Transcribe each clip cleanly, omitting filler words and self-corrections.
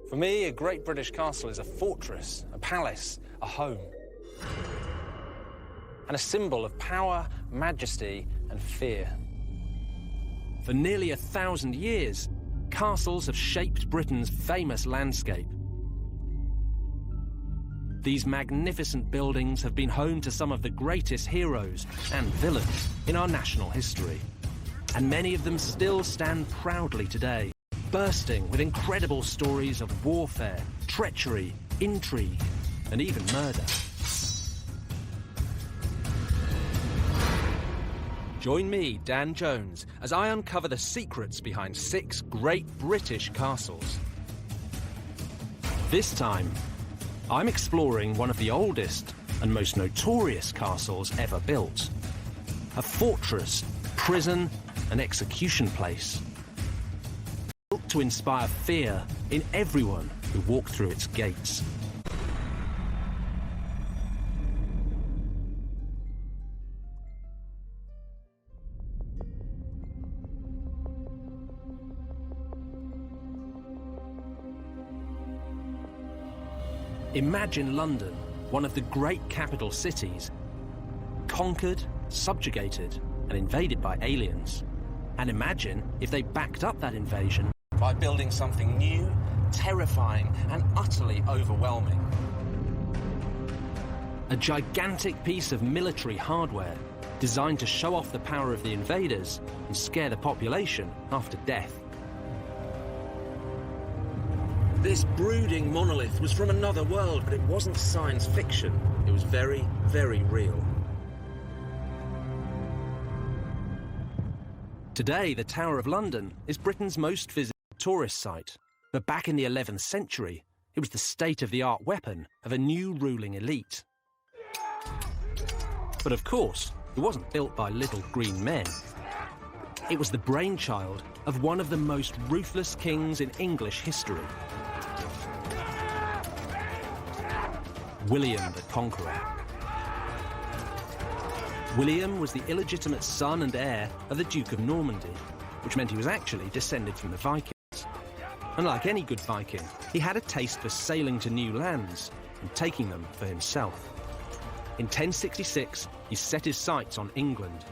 For me, a great British castle is a fortress, a palace, a home, and a symbol of power, majesty, and fear. For nearly 1,000 years, castles have shaped Britain's famous landscape. These magnificent buildings have been home to some of the greatest heroes and villains in our national history. And many of them still stand proudly today, bursting with incredible stories of warfare, treachery, intrigue, and even murder. Join me, Dan Jones, as I uncover the secrets behind 6 great British castles. This time, I'm exploring one of the oldest and most notorious castles ever built. A fortress, prison, and execution place. Built to inspire fear in everyone who walked through its gates. Imagine London, one of the great capital cities, conquered, subjugated, and invaded by aliens. And imagine if they backed up that invasion by building something new, terrifying, and utterly overwhelming. A gigantic piece of military hardware designed to show off the power of the invaders and scare the population after death. This brooding monolith was from another world, but it wasn't science fiction. It was very, very real. Today, the Tower of London is Britain's most visited tourist site. But back in the 11th century, it was the state-of-the-art weapon of a new ruling elite. But of course, it wasn't built by little green men. It was the brainchild of one of the most ruthless kings in English history. William the Conqueror. William was the illegitimate son and heir of the Duke of Normandy, which meant he was actually descended from the Vikings. And like any good Viking, he had a taste for sailing to new lands and taking them for himself. In 1066, he set his sights on England.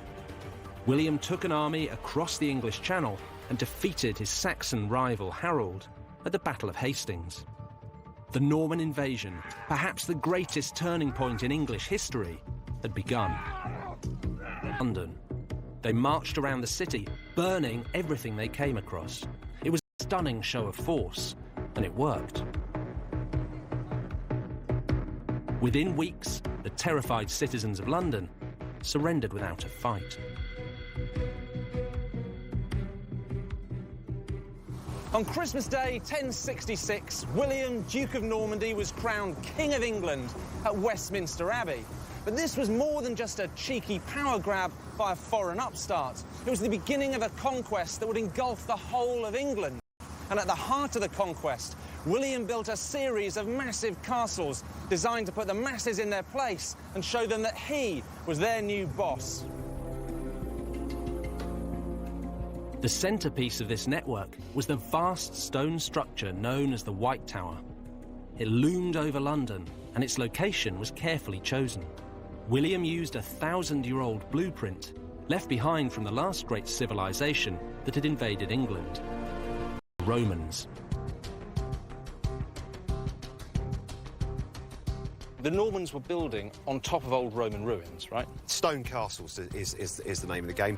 William took an army across the English Channel and defeated his Saxon rival Harold at the Battle of Hastings. The Norman invasion, perhaps the greatest turning point in English history, had begun. London. They marched around the city, burning everything they came across. It was a stunning show of force, and it worked. Within weeks, the terrified citizens of London surrendered without a fight. On Christmas Day 1066, William, Duke of Normandy, was crowned King of England at Westminster Abbey. But this was more than just a cheeky power grab by a foreign upstart. It was the beginning of a conquest that would engulf the whole of England. And at the heart of the conquest, William built a series of massive castles designed to put the masses in their place and show them that he was their new boss. The centrepiece of this network was the vast stone structure known as the White Tower. It loomed over London, and its location was carefully chosen. William used a 1,000-year-old blueprint left behind from the last great civilization that had invaded England, the Romans. The Normans were building on top of old Roman ruins, right? Stone castles is the name of the game.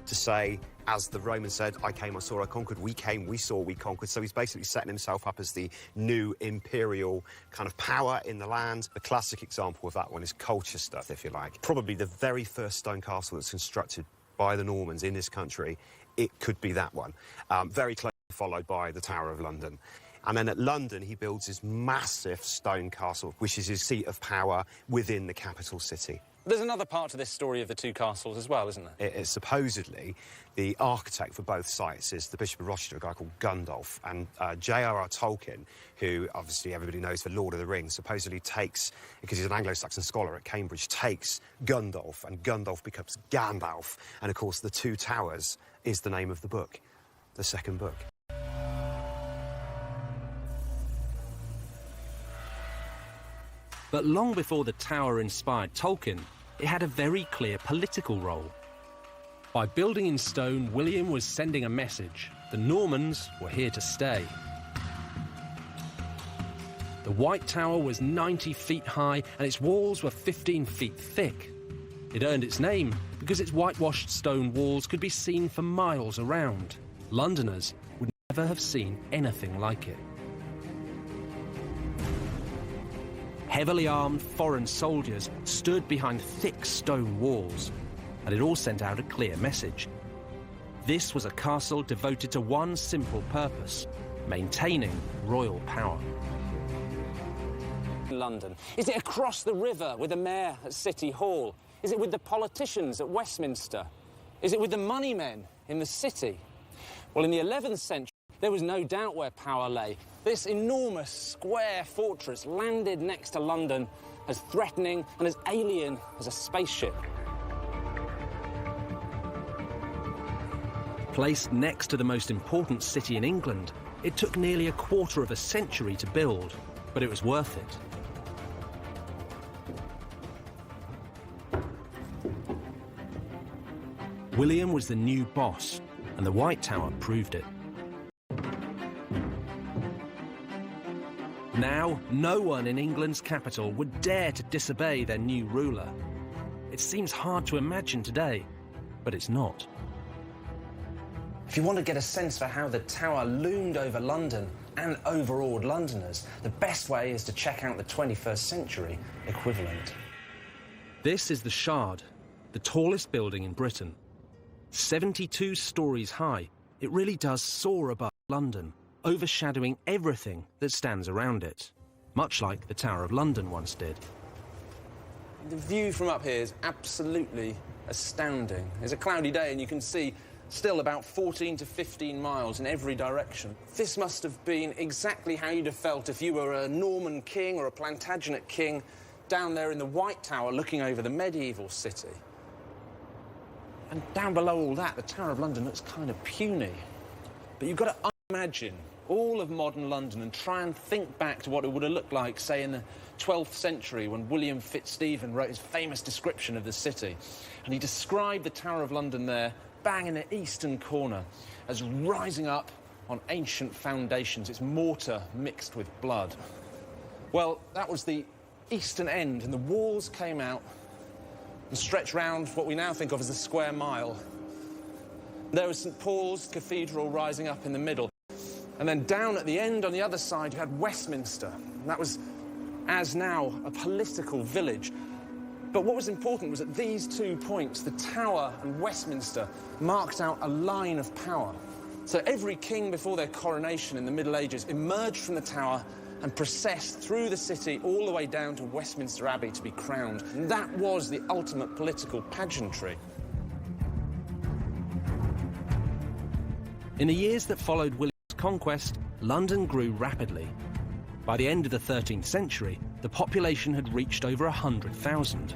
To say, as the Romans said, I came, I saw, I conquered, we came, we saw, we conquered. So he's basically setting himself up as the new imperial kind of power in the land. The classic example of that one is Colchester, if you like. Probably the very first stone castle that's constructed by the Normans in this country. It could be that one. Very closely followed by the Tower of London. And then at London, he builds this massive stone castle, which is his seat of power within the capital city. There's another part to this story of the two castles as well, isn't there? It is supposedly the architect for both sites is the Bishop of Rochester, a guy called Gundulf. And J.R.R. Tolkien, who obviously everybody knows for Lord of the Rings, supposedly takes, because he's an Anglo-Saxon scholar at Cambridge, takes Gundulf, and Gundulf becomes Gandalf. And, of course, The Two Towers is the name of the book, the second book. But long before the tower inspired Tolkien, it had a very clear political role. By building in stone, William was sending a message. The Normans were here to stay. The White Tower was 90 feet high and its walls were 15 feet thick. It earned its name because its whitewashed stone walls could be seen for miles around. Londoners would never have seen anything like it. Heavily armed foreign soldiers stood behind thick stone walls, and it all sent out a clear message. This was a castle devoted to one simple purpose: maintaining royal power. London? Is it across the river with the mayor at City Hall? Is it with the politicians at Westminster? Is it with the money men in the city? Well, in the 11th century, there was no doubt where power lay. This enormous square fortress landed next to London, as threatening and as alien as a spaceship. Placed next to the most important city in England, it took nearly a quarter of a century to build, but it was worth it. William was the new boss, and the White Tower proved it. Now, no one in England's capital would dare to disobey their new ruler. It seems hard to imagine today, but it's not. If you want to get a sense for how the tower loomed over London and overawed Londoners, the best way is to check out the 21st century equivalent. This is the Shard, the tallest building in Britain. 72 stories high, it really does soar above London, overshadowing everything that stands around it, much like the Tower of London once did. The view from up here is absolutely astounding. It's a cloudy day and you can see still about 14 to 15 miles in every direction. This must have been exactly how you'd have felt if you were a Norman king or a Plantagenet king down there in the White Tower looking over the medieval city. And down below all that, the Tower of London looks kind of puny. But you've got to imagine all of modern London and try and think back to what it would have looked like, say, in the 12th century when William Fitzstephen wrote his famous description of the city. And he described the Tower of London there, bang in the eastern corner, as rising up on ancient foundations, its mortar mixed with blood. Well, that was the eastern end, and the walls came out and stretched round what we now think of as the square mile. There was St Paul's Cathedral rising up in the middle. And then down at the end on the other side you had Westminster. And that was, as now, a political village. But what was important was at these 2 points, the Tower and Westminster marked out a line of power. So every king before their coronation in the Middle Ages emerged from the Tower and processed through the city all the way down to Westminster Abbey to be crowned. And that was the ultimate political pageantry. In the years that followed William's conquest, London grew rapidly. By the end of the 13th century, the population had reached over 100,000.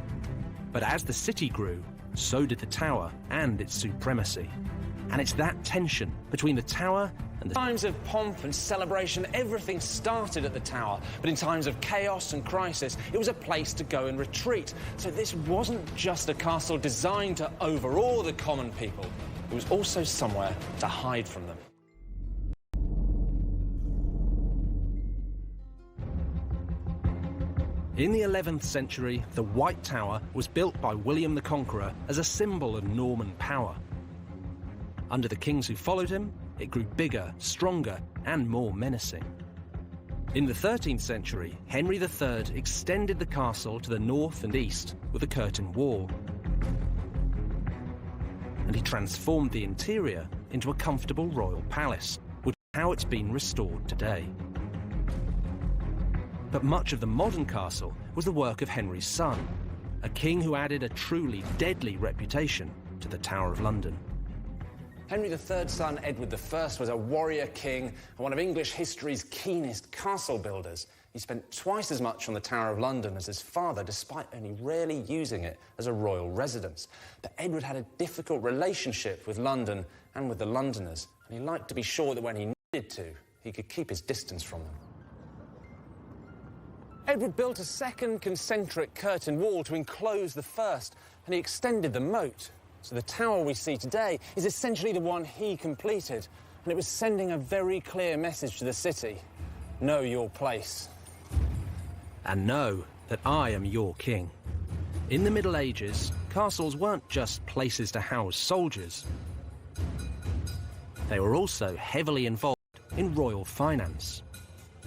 But as the city grew, so did the Tower and its supremacy. And it's that tension between the Tower and the... In times of pomp and celebration, everything started at the Tower. But in times of chaos and crisis, it was a place to go and retreat. So this wasn't just a castle designed to overawe the common people. It was also somewhere to hide from them. In the 11th century, the White Tower was built by William the Conqueror as a symbol of Norman power. Under the kings who followed him, it grew bigger, stronger, and more menacing. In the 13th century, Henry III extended the castle to the north and east with a curtain wall. And he transformed the interior into a comfortable royal palace, which is how it's been restored today. But much of the modern castle was the work of Henry's son, a king who added a truly deadly reputation to the Tower of London. Henry III's son, Edward I, was a warrior king and one of English history's keenest castle builders. He spent twice as much on the Tower of London as his father, despite only rarely using it as a royal residence. But Edward had a difficult relationship with London and with the Londoners, and he liked to be sure that when he needed to, he could keep his distance from them. Edward built a second concentric curtain wall to enclose the first, and he extended the moat. So the tower we see today is essentially the one he completed, and it was sending a very clear message to the city. Know your place. And know that I am your king. In the Middle Ages, castles weren't just places to house soldiers. They were also heavily involved in royal finance,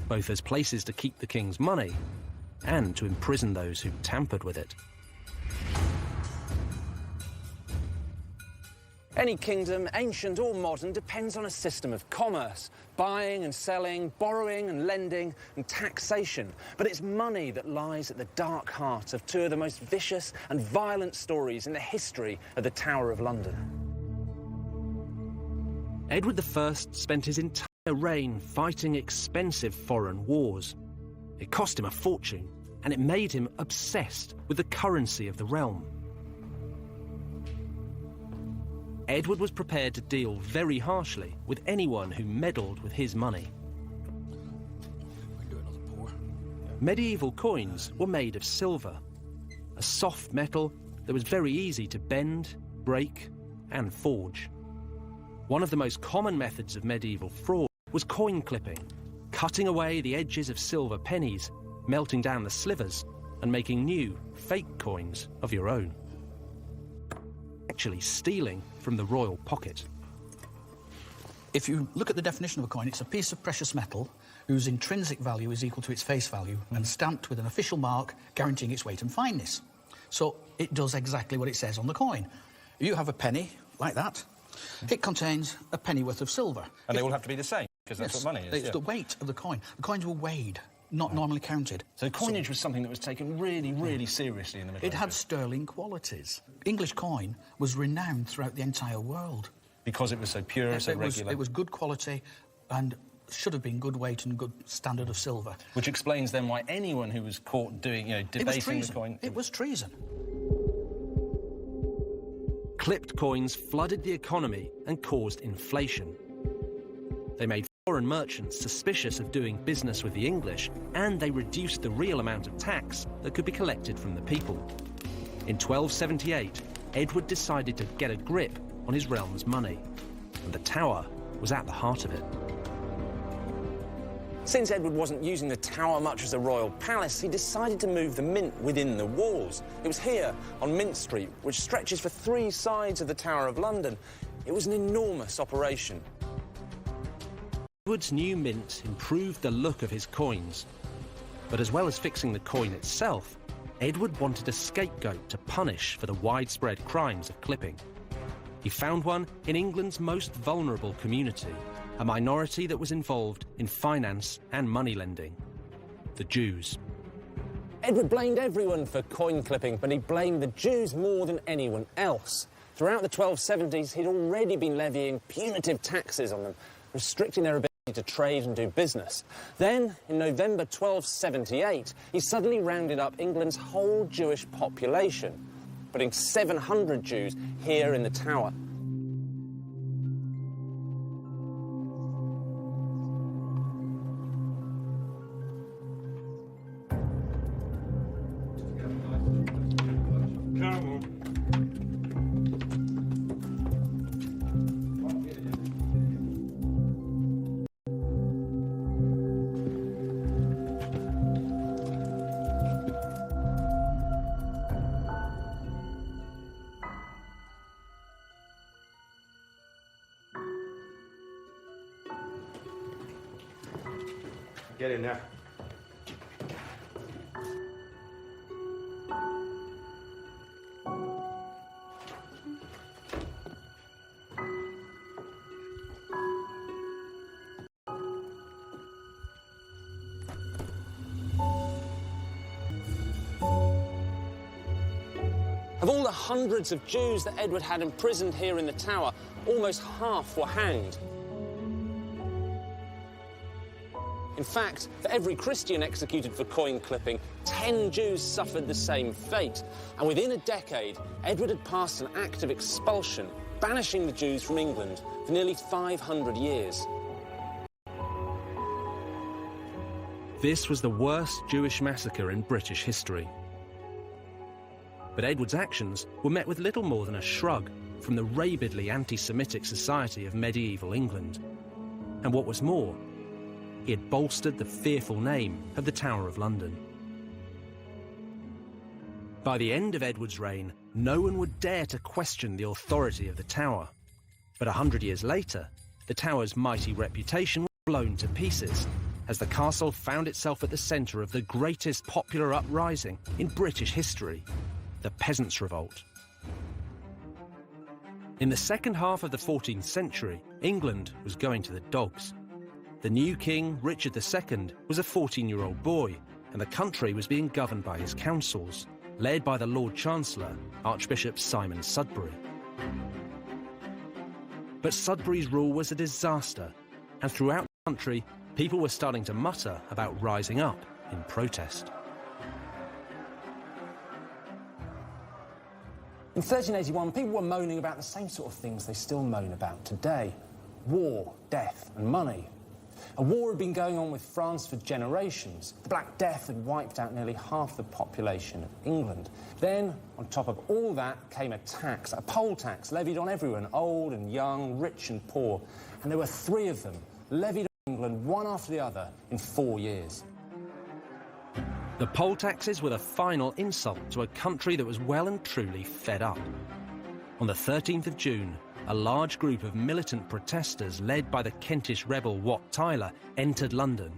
both as places to keep the king's money and to imprison those who tampered with it. Any kingdom, ancient or modern, depends on a system of commerce, buying and selling, borrowing and lending, and taxation. But it's money that lies at the dark heart of two of the most vicious and violent stories in the history of the Tower of London. Edward I spent his entire reign fighting expensive foreign wars. It cost him a fortune, and it made him obsessed with the currency of the realm. Edward was prepared to deal very harshly with anyone who meddled with his money. Medieval coins were made of silver, a soft metal that was very easy to bend, break, and forge. One of the most common methods of medieval fraud was coin clipping, cutting away the edges of silver pennies, melting down the slivers, and making new, fake coins of your own. Actually stealing from the royal pocket. If you look at the definition of a coin, it's a piece of precious metal whose intrinsic value is equal to its face value and stamped with an official mark guaranteeing its weight and fineness. So it does exactly what it says on the coin. You have a penny, like that. It contains a pennyworth of silver. And they all have to be the same, because that's what money is. It's the weight of the coin. The coins were weighed, not normally counted. So coinage was something that was taken really, really seriously in the Middle Ages. It had sterling qualities. English coin was renowned throughout the entire world. Because it was so pure, so regular. It was good quality and should have been good weight and good standard of silver. Which explains then why anyone who was caught doing, debasing the coin... It was treason. Clipped coins flooded the economy and caused inflation. They made foreign merchants suspicious of doing business with the English, and they reduced the real amount of tax that could be collected from the people. In 1278, Edward decided to get a grip on his realm's money, and the Tower was at the heart of it. Since Edward wasn't using the Tower much as a royal palace, he decided to move the mint within the walls. It was here, on Mint Street, which stretches for 3 sides of the Tower of London. It was an enormous operation. Edward's new mint improved the look of his coins. But as well as fixing the coin itself, Edward wanted a scapegoat to punish for the widespread crimes of clipping. He found one in England's most vulnerable community, a minority that was involved in finance and money lending: the Jews. Edward blamed everyone for coin clipping, but he blamed the Jews more than anyone else. Throughout the 1270s, he'd already been levying punitive taxes on them, restricting their ability to trade and do business. Then, in November 1278, he suddenly rounded up England's whole Jewish population, putting 700 Jews here in the Tower. Get in there. Of all the hundreds of Jews that Edward had imprisoned here in the Tower, almost half were hanged. In fact, for every Christian executed for coin clipping, 10 Jews suffered the same fate. And within a decade, Edward had passed an act of expulsion, banishing the Jews from England for nearly 500 years. This was the worst Jewish massacre in British history. But Edward's actions were met with little more than a shrug from the rabidly anti-Semitic society of medieval England. And what was more, he had bolstered the fearful name of the Tower of London. By the end of Edward's reign, no one would dare to question the authority of the Tower. But 100 years later, the Tower's mighty reputation was blown to pieces as the castle found itself at the centre of the greatest popular uprising in British history, the Peasants' Revolt. In the second half of the 14th century, England was going to the dogs. The new king, Richard II, was a 14-year-old boy, and the country was being governed by his councils, led by the Lord Chancellor, Archbishop Simon Sudbury. But Sudbury's rule was a disaster, and throughout the country, people were starting to mutter about rising up in protest. In 1381, people were moaning about the same sort of things they still moan about today: war, death, and money. A war had been going on with France for generations. The Black Death had wiped out nearly half the population of England. Then, on top of all that, came a tax, a poll tax, levied on everyone, old and young, rich and poor. And there were 3 of them, levied on England, one after the other, in 4 years. The poll taxes were the final insult to a country that was well and truly fed up. On the 13th of June, a large group of militant protesters led by the Kentish rebel Wat Tyler entered London.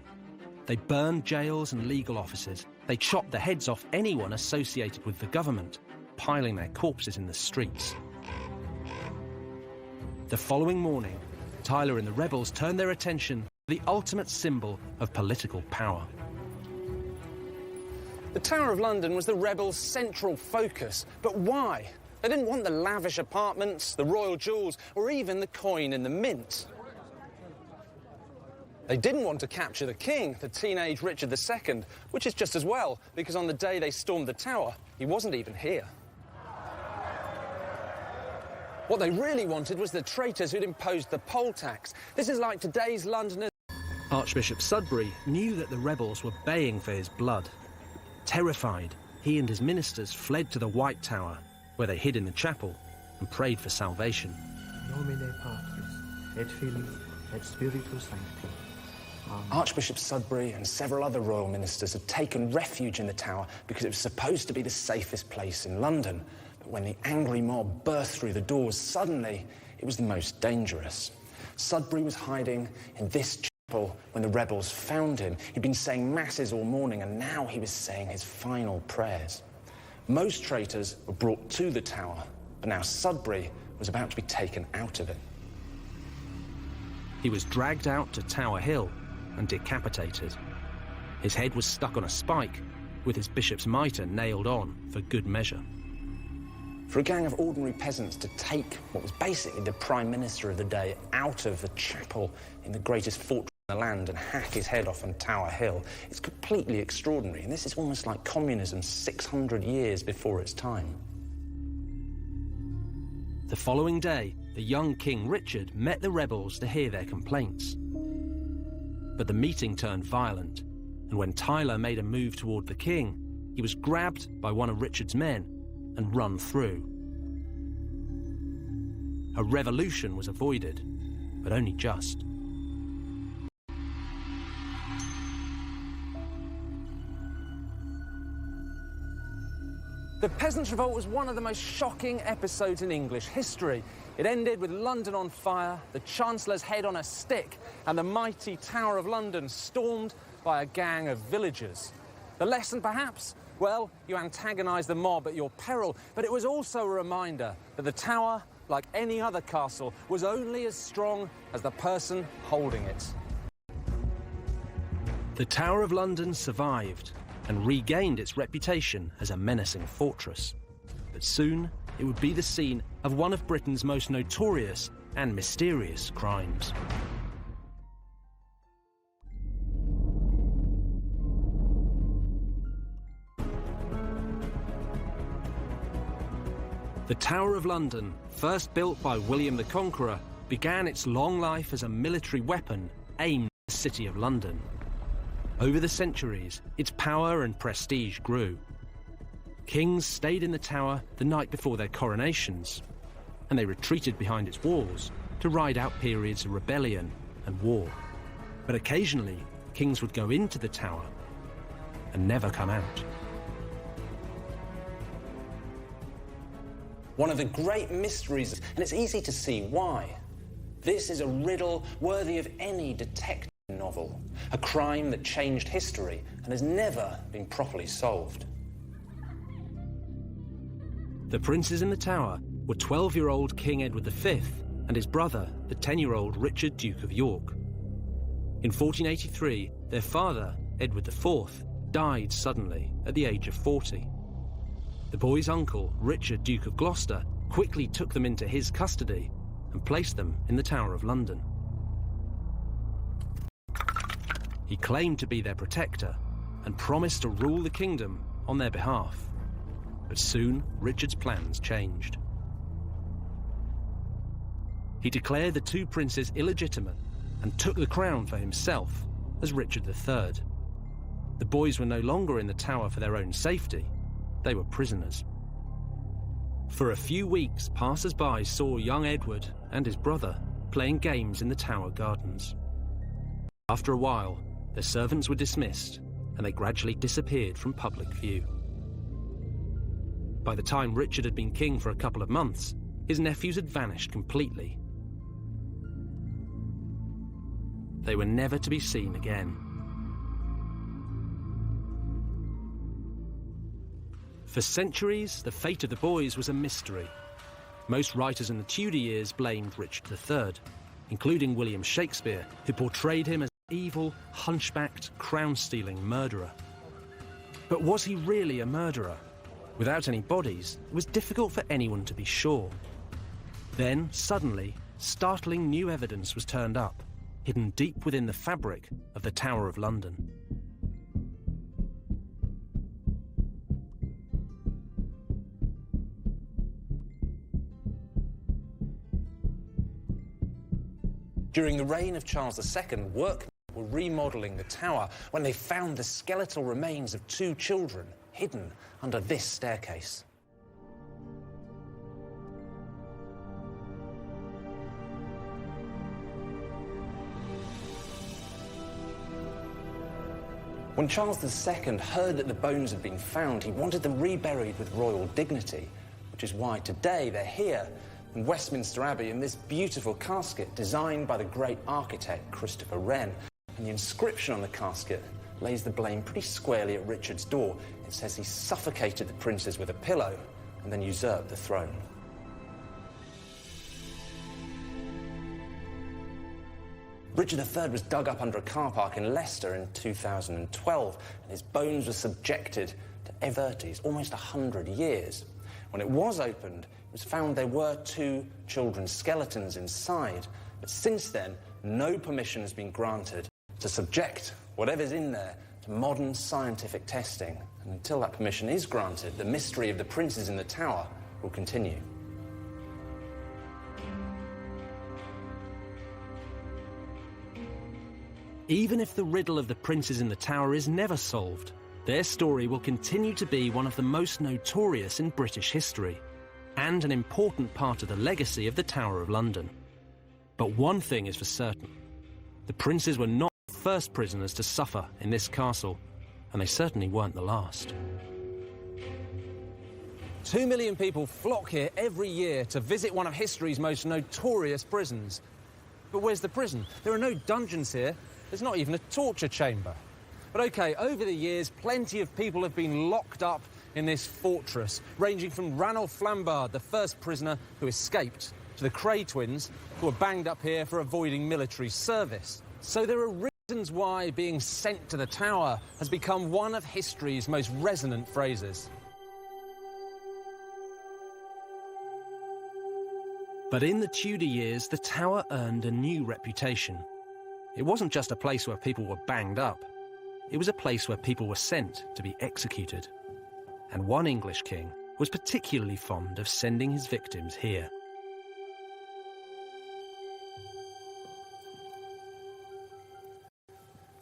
They burned jails and legal offices. They chopped the heads off anyone associated with the government, piling their corpses in the streets. The following morning, Tyler and the rebels turned their attention to the ultimate symbol of political power. The Tower of London was the rebels' central focus. But why? They didn't want the lavish apartments, the royal jewels, or even the coin in the mint. They didn't want to capture the king, the teenage Richard II, which is just as well, because on the day they stormed the tower, he wasn't even here. What they really wanted was the traitors who'd imposed the poll tax. This is like today's Londoners. Archbishop Sudbury knew that the rebels were baying for his blood. Terrified, he and his ministers fled to the White Tower, where they hid in the chapel and prayed for salvation. Nomine Patris, et Filii, et Spiritus Sancti. Amen. Archbishop Sudbury and several other royal ministers had taken refuge in the tower because it was supposed to be the safest place in London. But when the angry mob burst through the doors, suddenly it was the most dangerous. Sudbury was hiding in this chapel when the rebels found him. He'd been saying masses all morning, and now he was saying his final prayers. Most traitors were brought to the tower, but now Sudbury was about to be taken out of it. He was dragged out to Tower Hill and decapitated. His head was stuck on a spike, with his bishop's mitre nailed on for good measure. For a gang of ordinary peasants to take what was basically the Prime Minister of the day out of the chapel in the greatest fortress in the land and hack his head off on Tower Hill, it's completely extraordinary, and this is almost like communism 600 years before its time. The following day, the young King Richard met the rebels to hear their complaints. But the meeting turned violent, and when Tyler made a move toward the king, he was grabbed by one of Richard's men and run through. A revolution was avoided, but only just. The Peasants' Revolt was one of the most shocking episodes in English history. It ended with London on fire, the Chancellor's head on a stick, and the mighty Tower of London stormed by a gang of villagers. The lesson, perhaps? Well, you antagonise the mob at your peril, but it was also a reminder that the Tower, like any other castle, was only as strong as the person holding it. The Tower of London survived and regained its reputation as a menacing fortress. But soon, it would be the scene of one of Britain's most notorious and mysterious crimes. The Tower of London, first built by William the Conqueror, began its long life as a military weapon aimed at the City of London. Over the centuries, its power and prestige grew. Kings stayed in the tower the night before their coronations, and they retreated behind its walls to ride out periods of rebellion and war. But occasionally, kings would go into the tower and never come out. One of the great mysteries, and it's easy to see why. This is a riddle worthy of any detective novel, a crime that changed history and has never been properly solved. The princes in the tower were 12-year-old King Edward V and his brother, the 10-year-old Richard, Duke of York. In 1483, their father, Edward IV, died suddenly at the age of 40. The boys' uncle, Richard, Duke of Gloucester, quickly took them into his custody and placed them in the Tower of London. He claimed to be their protector and promised to rule the kingdom on their behalf. But soon, Richard's plans changed. He declared the two princes illegitimate and took the crown for himself as Richard III. The boys were no longer in the tower for their own safety. They were prisoners. For a few weeks, passers-by saw young Edward and his brother playing games in the tower gardens. After a while, their servants were dismissed and they gradually disappeared from public view. By the time Richard had been king for a couple of months, his nephews had vanished completely. They were never to be seen again. For centuries, the fate of the boys was a mystery. Most writers in the Tudor years blamed Richard III, including William Shakespeare, who portrayed him as an evil, hunchbacked, crown-stealing murderer. But was he really a murderer? Without any bodies, it was difficult for anyone to be sure. Then, suddenly, startling new evidence was turned up, hidden deep within the fabric of the Tower of London. During the reign of Charles II, workmen were remodelling the tower when they found the skeletal remains of two children hidden under this staircase. When Charles II heard that the bones had been found, he wanted them reburied with royal dignity, which is why today they're here in Westminster Abbey in this beautiful casket designed by the great architect Christopher Wren. And the inscription on the casket lays the blame pretty squarely at Richard's door. It says he suffocated the princes with a pillow and then usurped the throne. Richard III was dug up under a car park in Leicester in 2012, and his bones were subjected to everties almost 100 years. When it was opened, it was found there were two children's skeletons inside, but since then, no permission has been granted to subject whatever's in there to modern scientific testing. And until that permission is granted, the mystery of the princes in the tower will continue. Even if the riddle of the princes in the tower is never solved, their story will continue to be one of the most notorious in British history, and an important part of the legacy of the Tower of London. But one thing is for certain: the princes were not the first prisoners to suffer in this castle, and they certainly weren't the last. 2 million people flock here every year to visit one of history's most notorious prisons. But where's the prison? There are no dungeons here. There's not even a torture chamber. But OK, over the years, plenty of people have been locked up in this fortress, ranging from Ranulph Flambard, the first prisoner who escaped, to the Cray twins, who were banged up here for avoiding military service. So there are reasons why being sent to the Tower has become one of history's most resonant phrases. But in the Tudor years, the Tower earned a new reputation. It wasn't just a place where people were banged up. It was a place where people were sent to be executed. And one English king was particularly fond of sending his victims here.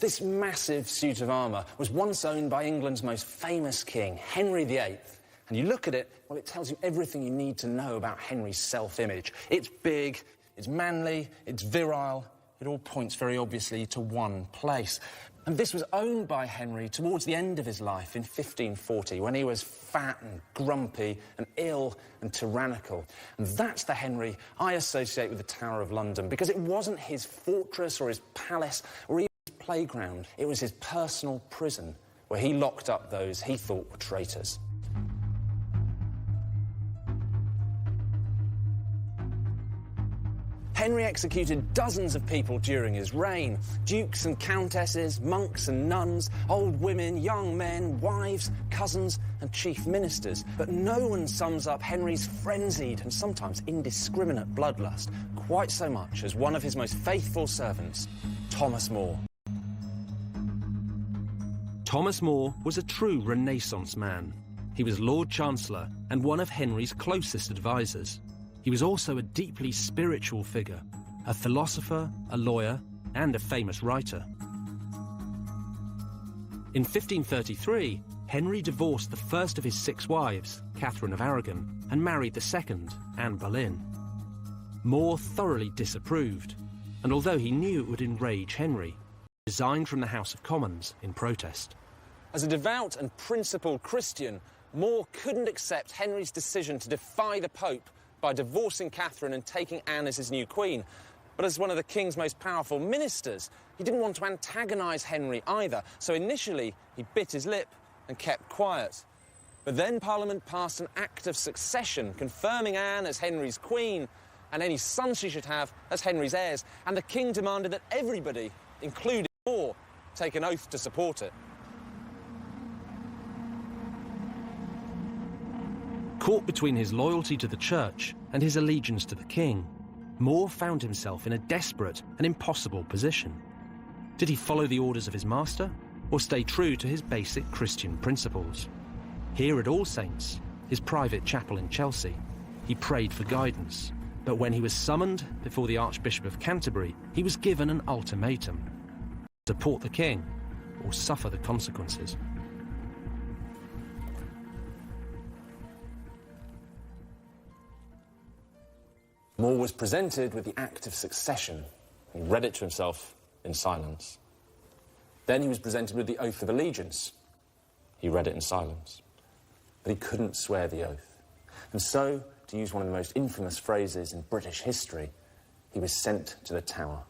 This massive suit of armour was once owned by England's most famous king, Henry VIII. And you look at it, well, it tells you everything you need to know about Henry's self-image. It's big, it's manly, it's virile. It all points very obviously to one place. And this was owned by Henry towards the end of his life in 1540, when he was fat and grumpy and ill and tyrannical. And that's the Henry I associate with the Tower of London, because it wasn't his fortress or his palace or even his playground. It was his personal prison, where he locked up those he thought were traitors. Henry executed dozens of people during his reign. Dukes and countesses, monks and nuns, old women, young men, wives, cousins and chief ministers. But no one sums up Henry's frenzied and sometimes indiscriminate bloodlust quite so much as one of his most faithful servants, Thomas More. Thomas More was a true Renaissance man. He was Lord Chancellor and one of Henry's closest advisors. He was also a deeply spiritual figure, a philosopher, a lawyer, and a famous writer. In 1533, Henry divorced the first of his 6 wives, Catherine of Aragon, and married the second, Anne Boleyn. More thoroughly disapproved, and although he knew it would enrage Henry, he resigned from the House of Commons in protest. As a devout and principled Christian, More couldn't accept Henry's decision to defy the Pope by divorcing Catherine and taking Anne as his new queen. But as one of the king's most powerful ministers, he didn't want to antagonise Henry either, so initially he bit his lip and kept quiet. But then Parliament passed an Act of Succession confirming Anne as Henry's queen and any sons she should have as Henry's heirs, and the king demanded that everybody, including More, take an oath to support it. Caught between his loyalty to the church and his allegiance to the king, More found himself in a desperate and impossible position. Did he follow the orders of his master, or stay true to his basic Christian principles? Here at All Saints, his private chapel in Chelsea, he prayed for guidance, but when he was summoned before the Archbishop of Canterbury, he was given an ultimatum: support the king or suffer the consequences. More was presented with the Act of Succession. He read it to himself in silence. Then he was presented with the Oath of Allegiance. He read it in silence. But he couldn't swear the oath. And so, to use one of the most infamous phrases in British history, he was sent to the Tower.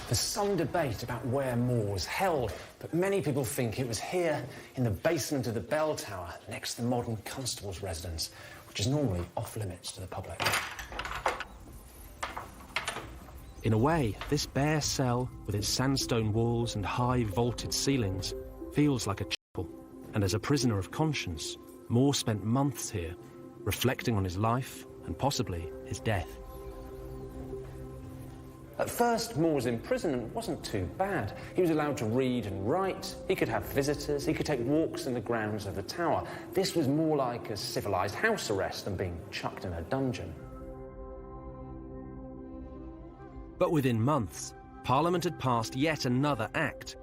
There's some debate about where More was held, but many people think it was here in the basement of the bell tower next to the modern constable's residence, which is normally off-limits to the public. In a way, this bare cell, with its sandstone walls and high vaulted ceilings, feels like a chapel. And as a prisoner of conscience, More spent months here, reflecting on his life and possibly his death. At first, More's imprisonment wasn't too bad. He was allowed to read and write, he could have visitors, he could take walks in the grounds of the tower. This was more like a civilised house arrest than being chucked in a dungeon. But within months, Parliament had passed yet another act,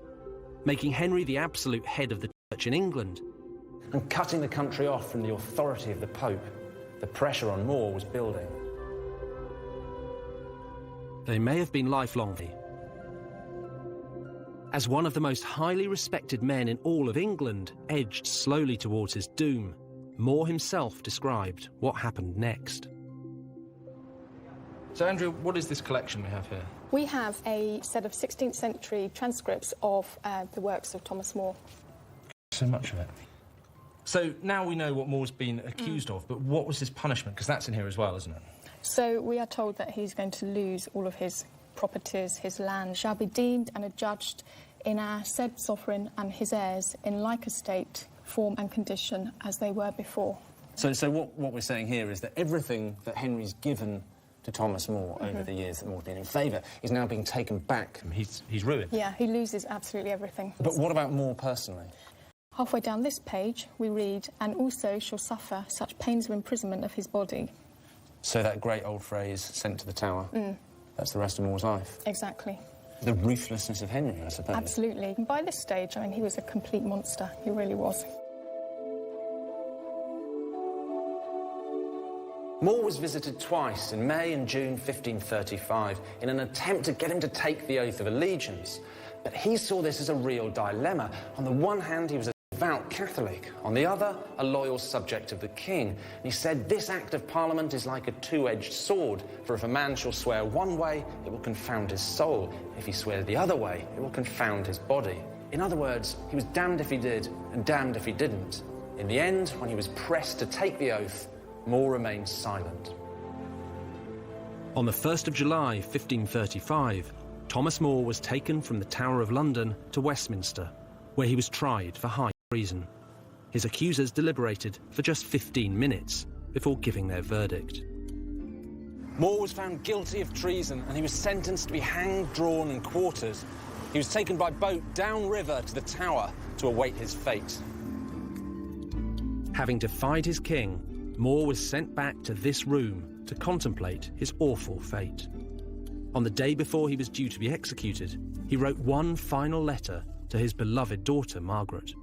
making Henry the absolute head of the Church in England. And cutting the country off from the authority of the Pope. The pressure on More was building. They may have been lifelong. As one of the most highly respected men in all of England edged slowly towards his doom, More himself described what happened next. So, Andrew, what is this collection we have here? We have a set of 16th century transcripts of the works of Thomas More. So much of it. So now we know what More's been accused of, but what was his punishment? Because that's in here as well, isn't it? So we are told that he's going to lose all of his properties, his land shall be deemed and adjudged in our said sovereign and his heirs in like estate, form and condition as they were before. So what we're saying here is that everything that Henry's given to Thomas More over the years that More's been in favour is now being taken back. He's ruined. Yeah, he loses absolutely everything. But what about More personally? Halfway down this page, we read, "and also shall suffer such pains of imprisonment of his body." So that great old phrase, sent to the Tower, that's the rest of More's life. Exactly. The ruthlessness of Henry, I suppose. Absolutely. And by this stage, I mean, he was a complete monster. He really was. More was visited twice, in May and June 1535, in an attempt to get him to take the oath of allegiance. But he saw this as a real dilemma. On the one hand, he was a devout Catholic. On the other, a loyal subject of the king. And he said, this Act of Parliament is like a two-edged sword, for if a man shall swear one way, it will confound his soul. If he swears the other way, it will confound his body. In other words, he was damned if he did, and damned if he didn't. In the end, when he was pressed to take the oath, More remained silent. On the 1st of July 1535, Thomas More was taken from the Tower of London to Westminster, where he was tried for high treason. His accusers deliberated for just 15 minutes before giving their verdict. More was found guilty of treason and he was sentenced to be hanged, drawn and quartered. He was taken by boat downriver to the Tower to await his fate. Having defied his king, More was sent back to this room to contemplate his awful fate. On the day before he was due to be executed, he wrote one final letter to his beloved daughter, Margaret.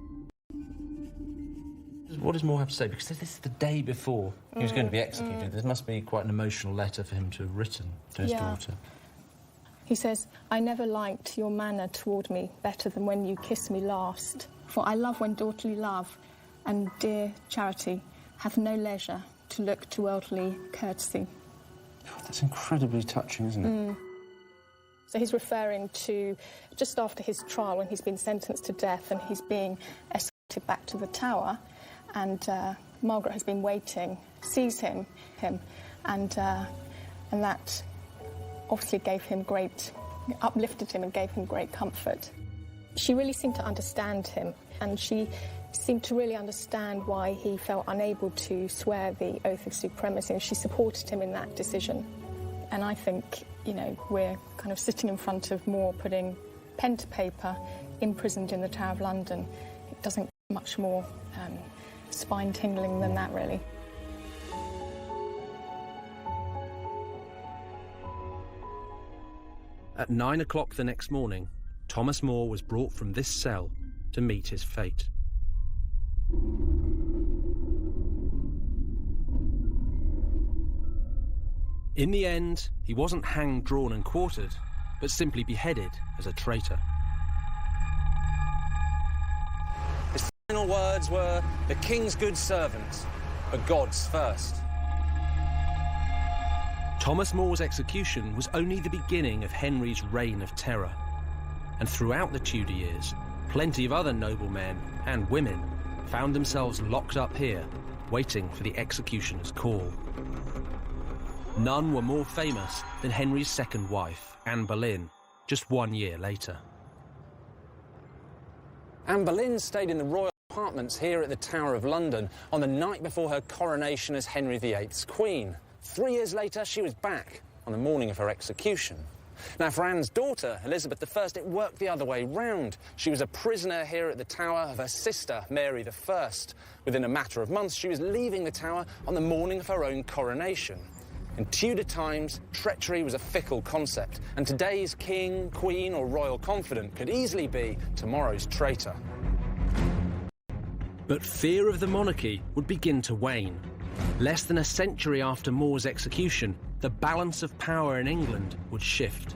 What does More have to say? Because this is the day before he was going to be executed. There must be quite an emotional letter for him to have written to his daughter. He says, "I never liked your manner toward me better than when you kissed me last. For I love when daughterly love and dear charity have no leisure to look to worldly courtesy." God, that's incredibly touching, isn't it? So he's referring to just after his trial when he's been sentenced to death and he's being escorted back to the Tower, and Margaret has been waiting, sees him and that obviously uplifted him and gave him great comfort. She really seemed to understand him, and she seemed to really understand why he felt unable to swear the oath of supremacy, and she supported him in that decision. And I think, you know, we're kind of sitting in front of More putting pen to paper, imprisoned in the Tower of London. It doesn't get much more spine-tingling than that, really. At 9 o'clock the next morning, Thomas More was brought from this cell to meet his fate. In the end, he wasn't hanged, drawn and quartered, but simply beheaded as a traitor. His final words were, "The king's good servant, but God's first." Thomas More's execution was only the beginning of Henry's reign of terror. And throughout the Tudor years, plenty of other noblemen and women found themselves locked up here, waiting for the executioner's call. None were more famous than Henry's second wife, Anne Boleyn, just 1 year later. Anne Boleyn stayed in the royal apartments here at the Tower of London on the night before her coronation as Henry VIII's queen. 3 years later, she was back on the morning of her execution. Now, for Anne's daughter, Elizabeth I, it worked the other way round. She was a prisoner here at the Tower of her sister, Mary I. Within a matter of months, she was leaving the Tower on the morning of her own coronation. In Tudor times, treachery was a fickle concept, and today's king, queen or royal confidant could easily be tomorrow's traitor. But fear of the monarchy would begin to wane. Less than a century after More's execution, the balance of power in England would shift.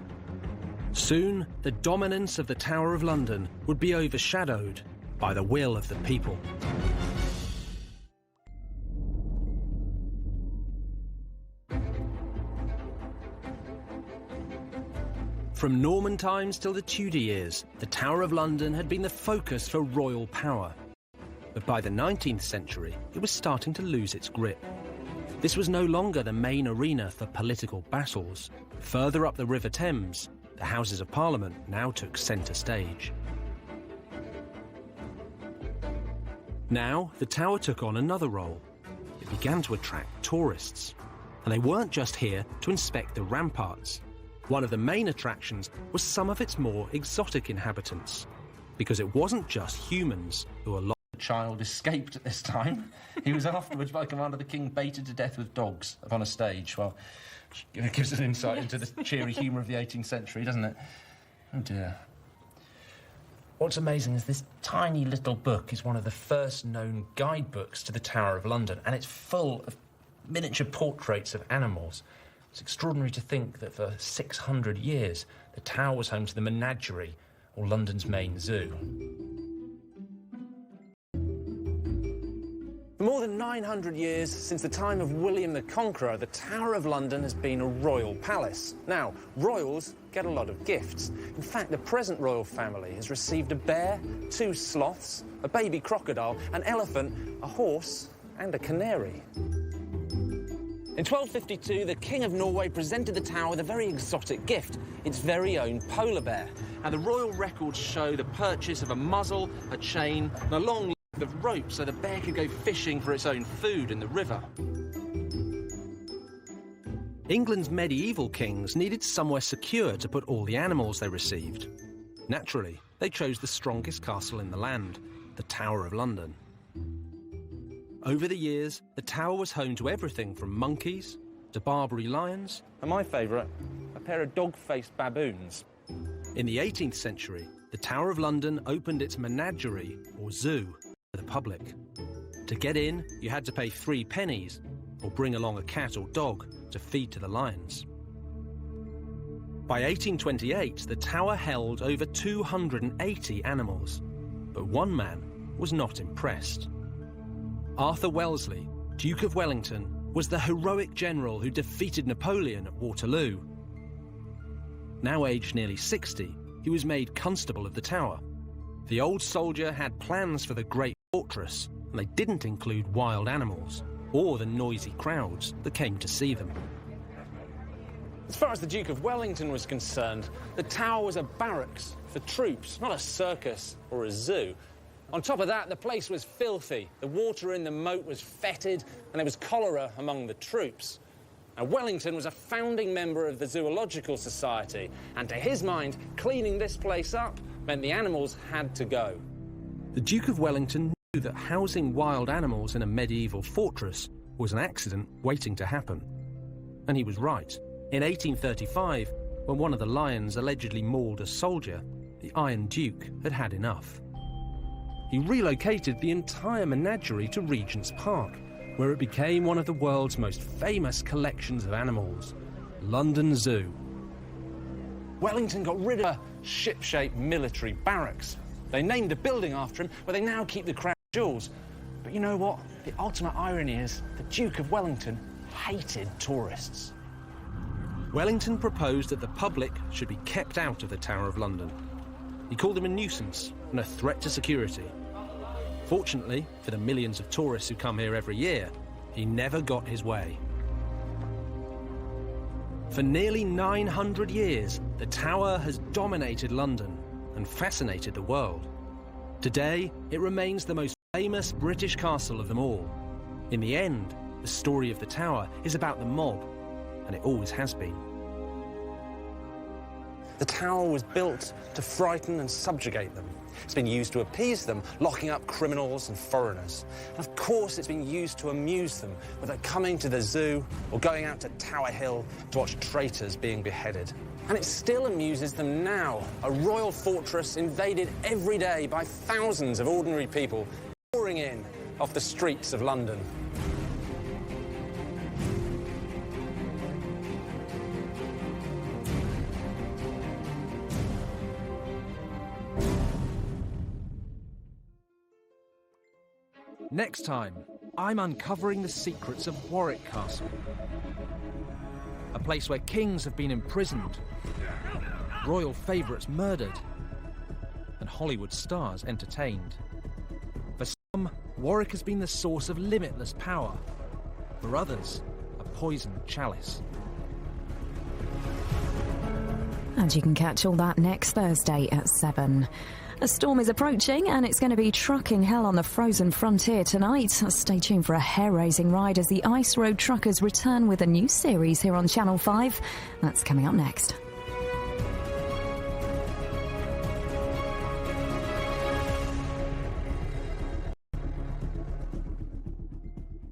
Soon, the dominance of the Tower of London would be overshadowed by the will of the people. From Norman times till the Tudor years, the Tower of London had been the focus for royal power. But by the 19th century, it was starting to lose its grip. This was no longer the main arena for political battles. Further up the River Thames, the Houses of Parliament now took centre stage. Now, the Tower took on another role. It began to attract tourists. And they weren't just here to inspect the ramparts. One of the main attractions was some of its more exotic inhabitants, because it wasn't just humans who were locked child, escaped at this time. He was afterwards, by command of the king, baited to death with dogs upon a stage. Well, it gives us an insight into the cheery humour of the 18th century, doesn't it? Oh, dear. What's amazing is this tiny little book is one of the first known guidebooks to the Tower of London, and it's full of miniature portraits of animals. It's extraordinary to think that for 600 years, the Tower was home to the Menagerie, or London's main zoo. For more than 900 years, since the time of William the Conqueror, the Tower of London has been a royal palace. Now, royals get a lot of gifts. In fact, the present royal family has received a bear, 2 sloths, a baby crocodile, an elephant, a horse, and a canary. In 1252, the King of Norway presented the Tower with a very exotic gift, its very own polar bear. And the royal records show the purchase of a muzzle, a chain, and a long length of rope so the bear could go fishing for its own food in the river. England's medieval kings needed somewhere secure to put all the animals they received. Naturally, they chose the strongest castle in the land, the Tower of London. Over the years, the Tower was home to everything from monkeys to Barbary lions. And my favourite, a pair of dog-faced baboons. In the 18th century, the Tower of London opened its menagerie, or zoo, to the public. To get in, you had to pay 3 pennies, or bring along a cat or dog to feed to the lions. By 1828, the Tower held over 280 animals, but one man was not impressed. Arthur Wellesley, Duke of Wellington, was the heroic general who defeated Napoleon at Waterloo. Now aged nearly 60, he was made Constable of the Tower. The old soldier had plans for the great fortress, and they didn't include wild animals or the noisy crowds that came to see them. As far as the Duke of Wellington was concerned, the Tower was a barracks for troops, not a circus or a zoo. On top of that, the place was filthy, the water in the moat was fetid, and there was cholera among the troops. Now, Wellington was a founding member of the Zoological Society, and to his mind, cleaning this place up meant the animals had to go. The Duke of Wellington knew that housing wild animals in a medieval fortress was an accident waiting to happen. And he was right. In 1835, when one of the lions allegedly mauled a soldier, the Iron Duke had had enough. He relocated the entire menagerie to Regent's Park, where it became one of the world's most famous collections of animals, London Zoo. Wellington got rid of a ship-shaped military barracks. They named a building after him, where they now keep the crown jewels. But you know what? The ultimate irony is the Duke of Wellington hated tourists. Wellington proposed that the public should be kept out of the Tower of London. He called them a nuisance and a threat to security. Fortunately, for the millions of tourists who come here every year, he never got his way. For nearly 900 years, the Tower has dominated London and fascinated the world. Today, it remains the most famous British castle of them all. In the end, the story of the Tower is about the mob, and it always has been. The Tower was built to frighten and subjugate them. It's been used to appease them, locking up criminals and foreigners. And of course, it's been used to amuse them, whether coming to the zoo or going out to Tower Hill to watch traitors being beheaded. And it still amuses them now, a royal fortress invaded every day by thousands of ordinary people pouring in off the streets of London. Next time, I'm uncovering the secrets of Warwick Castle. A place where kings have been imprisoned, royal favourites murdered, and Hollywood stars entertained. For some, Warwick has been the source of limitless power. For others, a poisoned chalice. And you can catch all that next Thursday at 7. A storm is approaching and it's going to be trucking hell on the frozen frontier tonight. Stay tuned for a hair-raising ride as the Ice Road Truckers return with a new series here on Channel 5. That's coming up next.